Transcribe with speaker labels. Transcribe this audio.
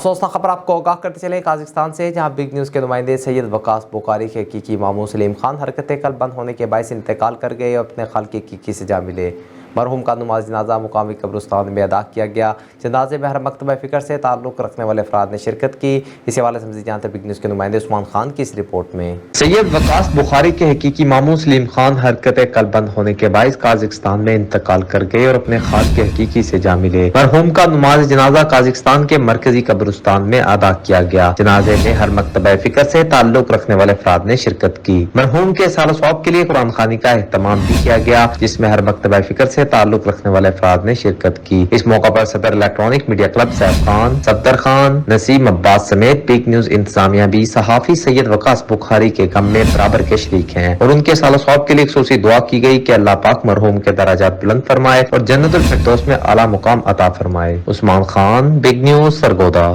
Speaker 1: افسوسناک خبر آپ کو آگاہ کرتے چلے قازقستان سے، جہاں بگ نیوز کے نمائندے سید وقاص بخاری کے حقیقی ماموں سلیم خان حرکت قلب بند ہونے کے باعث انتقال کر گئے اور اپنے خال کی حقیقی سے جا ملے۔ مرحوم کا نماز جنازہ مقامی قبرستان میں ادا کیا گیا۔ جنازے میں ہر مکتبہ فکر سے تعلق رکھنے والے افراد نے شرکت کی۔ اس حوالے سے مزید جانتے بگ نیوز کے نمائندے عثمان خان کی اس رپورٹ میں۔
Speaker 2: سید وقاص بخاری کے حقیقی ماموں سلیم خان حرکت قلب بند ہونے کے باعث قازقستان میں انتقال کر گئے اور اپنے خال کے حقیقی سے جا ملے۔ مرحوم کا نماز جنازہ قازقستان کے مرکزی قبرستان میں ادا کیا گیا۔ جنازے میں ہر مکتبہ فکر سے تعلق رکھنے والے افراد نے شرکت کی۔ مرحوم کے سال و ثواب کے لیے قرآن خوانی کا اہتمام بھی کیا گیا، جس میں ہر مکتبہ فکر سے تعلق رکھنے والے افراد نے شرکت کی۔ اس موقع پر صدر electronic media club Saif Khan, Safdar Khan, Naseem Abbas سمیت بگ نیوز انتظامیہ بھی صحافی سید وقاص بخاری کے غم میں برابر کے شریک ہیں اور ان کے سال و ثواب کے لیے خصوصی دعا کی گئی کہ اللہ پاک مرحوم کے درجات بلند فرمائے اور جنت الفردوس میں اعلیٰ مقام عطا فرمائے۔ عثمان خان، بگ نیوز، سرگودا۔